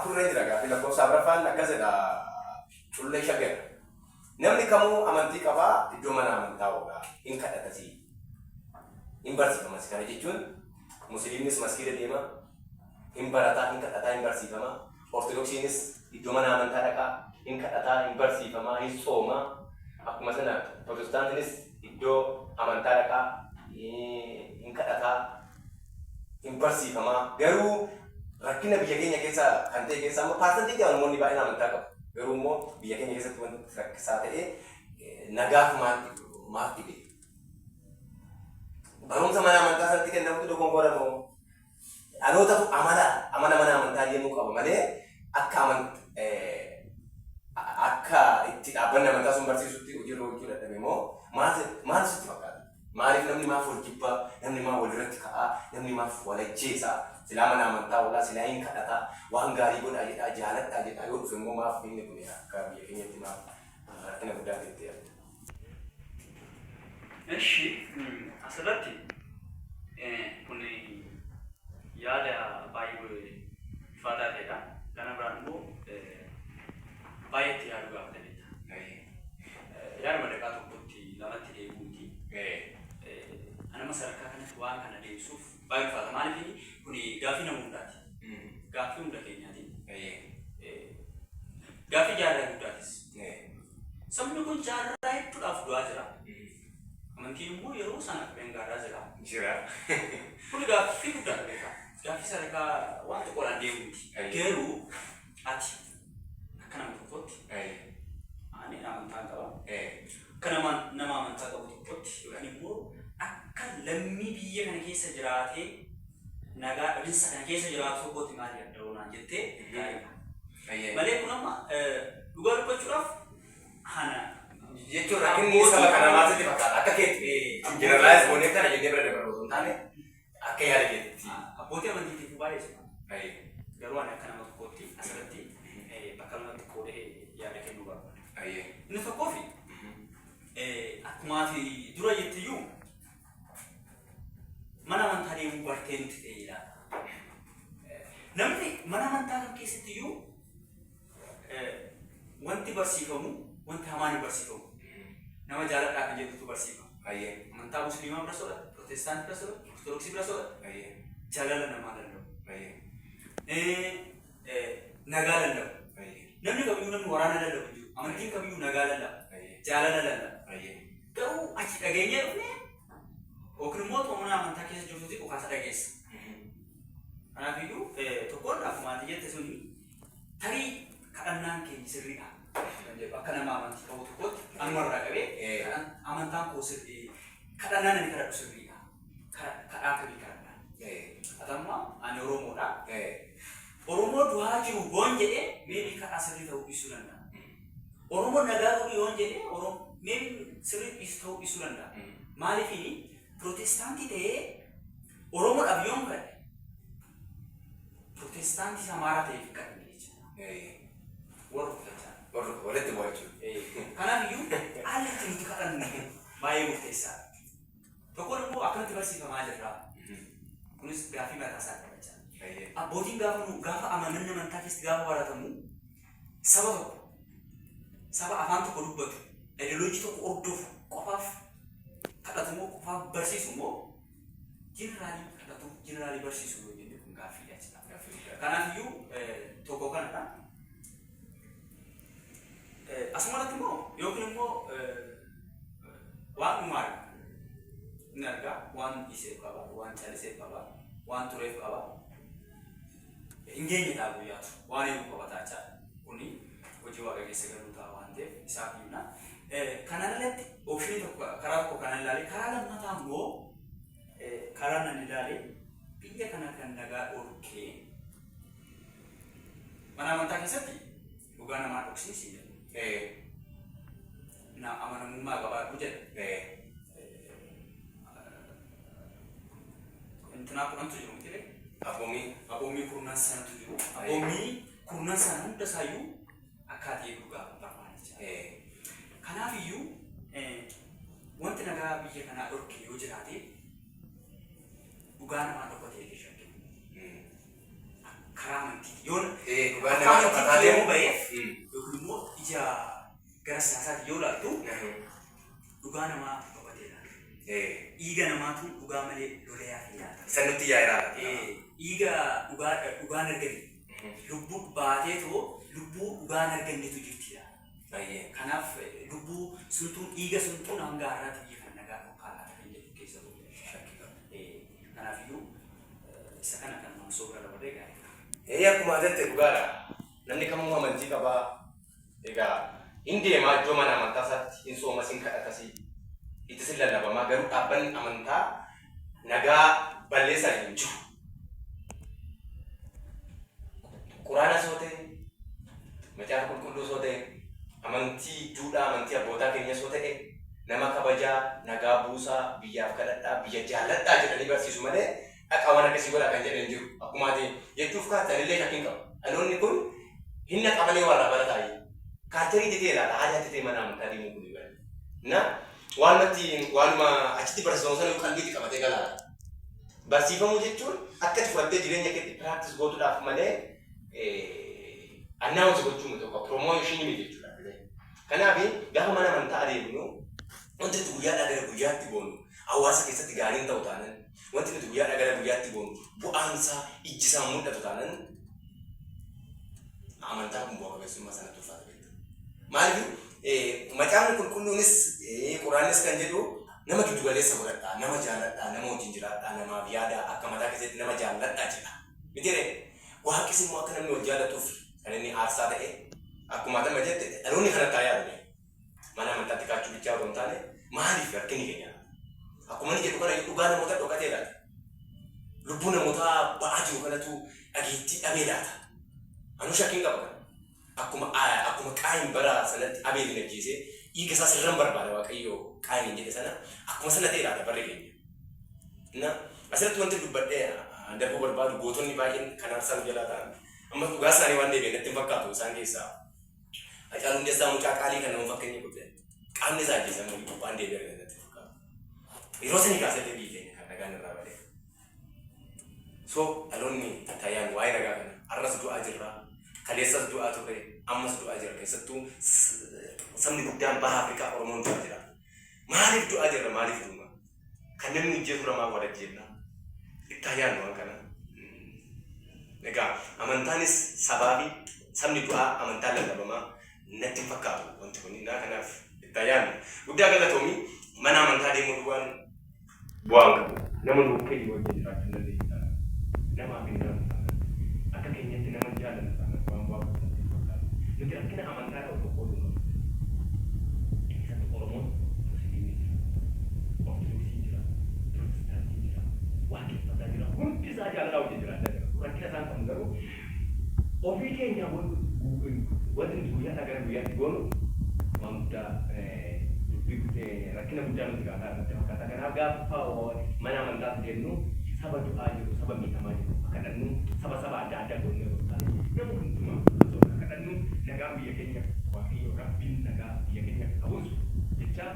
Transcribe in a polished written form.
afurree jira gaaffii lakkoofsa afuraffaan akkasidha cullee shagar. Namni kamuu amantii qabaa iddoo mana amantaa oola hin kadhatasii. Hin barsiifamas kana jechuun musliimnis masgiida deema hin barataa hin kadhataa hin barsiifama. Ortodoksiinis iddoo mana amantaa dhaqaa hin kadhataa hin barsiifama hin sooma. Akkuma sana Protestantiinis iddoo amantaa dhaqaa hin kadhataa hin barsiifama. Garuu rakkina biyya keenya keessa kan ta'e keessa amma paasantii namoonni baay'een amantaa qabu. Garuu immoo biyya keenya keessatti wanti rakkisaa ta'e nagaaf maaf dhibe. Barumsa mana amantaa sanatti kennamutu dogongoora moo dhalootatu amana mana amantaa deemuu qaba malee akka itti dhaabbanni amantaa sun barsiisutti hojiirra hojjechuu dadhabe moo maal sitti fakkaata? Maaliif namni maaf wal jibbaa, namni maaf walirratti ka'aa, namni maaf wal ajjeesaa, silaa mana amantaa oolaa, silaa hin kadhataa, waan gaarii godhaa jedhaa, jaaladhaa jedhaa yoo dhufe immoo maaf inni kun akka biyya keenyatti maaf rakkina guddaa ta'e yaadda. Eshi asirratti kun yaada baay'ee ifaadhaa ta'edha. Kana biraan immoo baay'ee itti yaaduu gaafatanidha. Yaaduma dhaqaa tokkotti lamatti deebi'uuti. Anama sadarkaa kanatti waan kana deebisuuf baay'ee ulfaata. Maaliif kun gaaffii nama hundaati. Gaaffii hunda keenyaati. Gaaffii jaarraa guddaatis. Sabni kun jaarraa hedduudhaaf du'aa jira. Amantiin immoo yeroo sana qabeen gaarraa jira. Kun gaaffii guddaadha. Gaaffii sadarkaa waan xiqqoodhaan deemuuti. Garuu ati akka nama tokkotti ani amantaa qaba. Akka nama amantaa qabu tokkotti yookaan immoo akka lammii biyya kana keessa jiraatee nagaa dhabinsa kana keessa jiraatu tokkotti maal yaadda oonaan jettee gaariidha. Malee kun amma dhugaa dubbachuudhaaf hana jechuun rakkinni saba kana maasitti fakkaata. Akka keetti jeneralaayiz goonee kana jennee bira dabarru osoo hin taane akka yaada keetti. Abbootii amantiitiif baay'ee jira. Garuu ani akka nama tokkotti asirratti bakka lamatti qoodee yaada kennuu barbaada. Inni tokkoofi akkuma ati dura jettiyyuu mana amantaa deemuu bartee nuti ta'e ilaala. Namni mana amantaa kan keessattiyyuu wanti barsiifamu wanti hamaan hin barsiifamu. Nama jaaladhaa kan jedhutu barsiifama. Amantaa musliimaa bira soodha, Protestaantii bira soodha, Ortodoksii bira soodha. Jaalala namaa danda'u. Nagaa danda'u. Namni kamiyyuu namni waraana danda'u jiru. Amantiin kamiyyuu nagaa danda'u. Jaalala danda'u. Garuu achi dhageenyee dhufnee yookiin immoo mana amantaa keessa jirtuuti dhukaasa dhageessa. Kanaafiyyuu tokkoon akkuma ati jette suni tarii kadhannaan keenya sirriidha. Akka nama amantii qabu tokkotti anumarraa qabee amantaan koo sirrii kadhannaan inni kadhadhu sirriidha. Kadhaa kamii kadhadha. Atamma ani Oromoodha. Oromoo du'aa jiru yoon jedhee meebii kadhaa sirrii ta'uu ibsuu danda'a. Oromoo nagaa godhu yoon jedhee meebii sirrii ta'uu ibsuu danda'a. Maaliif Protestaantii ta'ee Oromoodhaaf yoon kadhe Protestaantii samaaraa ta'eef kadhame jechuudha. Warra fudhachaa. Walitti bu'achuu. Kanaafiyyuu haalli itti nuti kadhannu baay'ee murteessaadha. Tokkoon immoo akkamitti barsiifamaa jirra. Kunis gaaffii mataa isaa qabachaa. Abbootiin gaafa amananni amantaa keessatti gaafa baratamu saba tokko saba afaan tokko dubbatu ideoloojii tokko hordofu qofaaf kadhatu immoo qofaaf barsiisu immoo jeneraalii kadhatu jeneraalii barsiisu yoo jenne kun gaaffiidha jechuudha. Kanaafiyyuu tokko kanadha. Asumarratti immoo yookiin immoo waan dhumaadha. Inni argaa waan dhiiseef qaba, waan calliseef qaba, waan tureef qaba. Hin geenye dhaabuu yaadu waan eeguu qabataa jechaadha. Kuni hojii waaqa keessa galuu ta'a waan ta'eef isaaf himna. Kana irratti oopshinii tokko karaa tokko kana ilaalee karaa lammataa immoo karaa nan ilaalee biyya kana kan nagaa dhorkee mana amantaa keessatti dhugaa namaa dhoksinsi na amanamummaa qabaatu jedha. Intinaa kudhantu jiru miti aboomii kurnan sanatu jiru. Aboomii kurnan sana hunda isaayyuu akkaataa dhugaa barbaada. Kanaafiyyuu wanti nagaa biyya kanaa dhorke yoo jiraate dhugaa namaa dhokatee illee shakkiin karaa amantiiti. Yoon dhugaan akka nama amantiitti qabatee yommuu ba'eef yookiin immoo ija gara siyaasaatti yoo ilaaltu dhugaa namaa qabateedha. Dhiiga namaatu dhugaa malee lolee hafe yaada. Isa nutti yaadaa. Dhiiga dhugaan argame lubbuu baateetoo lubbuu dhugaan argannetu jirtidha. Kanaaf lubbuu suntuun dhiiga suntuun hanga har'aatti biyya kan nagaa qoqqaalaa kan jedhu keessa bu'u. Kanaafiyyuu isa kana kan nama soora dabalee gaariidha. Akkuma ajette dhugaadha. Namni kamuu amantii qabaa. Egaa hin deemaa iddoo mana amantaa isaatti hin soomas hin kadhatasii. Itti sin lallabamaa garuu dhaabbanni amantaa nagaa balleessaa hin jiru. Quraana soo ta'e, macaafa qulqulluu soo ta'e, amantii duudhaa amantii abbootaa keenya soo ta'e, nama kabajaa, nagaa buusaa, biyyaaf kadhadhaa, biyya jaalladhaa jedhanii barsiisu malee dhaqa waan akkasii godhaa kan jedhan jiru. Akkuma ati jechuuf kaattan illee shakkiin qabu. Dhaloonni kun hin naqamalee warraa barataa kaarterii jedhee laata aadaa jedhee mana amantaa deemuu kun ibara. Na waanuma achitti barsiifamu sana qalbiitti qabatee galaadha. Barsiifamuu jechuun akka itti fudhattee jireenya keetti piraaktis gootuudhaaf malee annaawwansi gochuu miti tokko piroomooshinii miti jechuudha. Kanaaf gaafa mana amantaa adeemnu wanti nuti guyyaadhaa gara guyyaatti boonu hawaasa keessatti gaariin ta'u taanan wanti nuti guyyaadhaa gara guyyaatti boonu bu'aansaa ijjisaa mul'atu taanan amantaa kun bu'aa qabeessummaa sana tuufaata beekta. Maaliif macaafni qulqulluunis quraannis kan jedhu nama giddu galeessa godhadhaa, nama jaalladhaa, nama wajjin jiraadhaa, namaaf yaadaa akka mataa keessatti nama jaalladhaa jedha. Mitiire waaqnis immoo akka namni wal jaallatuuf kan inni aarsaa ta'e akkuma atama jette dhaloonni kanatti yaadu mana amantaatti kaachuu bichaa otoo hin taane maaliif rakkinni keenya akkuma inni jedhu kana dhugaa namoota dhokatee laata. Lubbuu namoota ba'aa jiru kanatu dhageettii dhabee laata. Anu shakkiin qaba kana. Akkuma qaayin bara sanatti abeelin ajjeesee dhiiga isaa sirran barbaada waaqayyo qaayin jedhe sana akkuma sana ta'e laata barri keenya. Na asirratti wanti dubbadhee darbuu barbaadu gootonni baay'een kan aarsaa jalaa ta'an amma dhugaa isaanii waan deebi'e natti hin fakkaatu isaan keessaa. Hacaaluu Hundeessaa mucaa qaalii kan nama fakkeenya godhe qaamni isaa ajjeesamuu waan deebi'e natti fakkaatu. Yeroo sanii kaasee biyyi keenya kan nagaan irraa badee. So dhaloonni taayaan waa'ee nagaa kana har'as du'aa jirraa. Kaleessas du'aa turre ammas du'aa jira keessattuu sabni guddaan baha Afrikaa Oromoon du'aa jira. Maaliif du'aa jirra maaliif duuma? Kan namni ijjee tura maa wal ajjeenna? Itti ayyaannu waan kana. Egaa amantaanis sabaa fi sabni du'aa amantaa lallabamaa natti fakkaatu wanti kun kanaaf itti ayyaannu. Guddaa galatoomii mana amantaa deemuu duwwaan bu'aan qabu. Nama nuukkee yoo wajjin jiraachuu dandeenya. Namaaf hin nama akka keenyatti nama jaalladha. Nuti rakkina amantaa ta'u tokko dhuunfaa. Isaan Oromoon Musliimii jira, Ortodoksii jira, Pirotestaantii jira, Waaqeffataa jira, hundi isaa jaalalaa wajjin jiraachaa jira. Rakkina isaan qabu garuu ofii keenya wanti nuti guyyaadhaa gara guyyaatti goonu waan guddaa rakkina guddaa nuti gaafa irratti fakkaata. Kanaaf gaafa mana amantaatti deemnu saba du'aa jiru, saba miidhamaa jiru, kadhannu saba adda addaa goonee yoo ta'an nama hundumaa kadhannu nagaa biyya keenya waaqayyo rabbiin nagaa biyya keenya qabuus jecha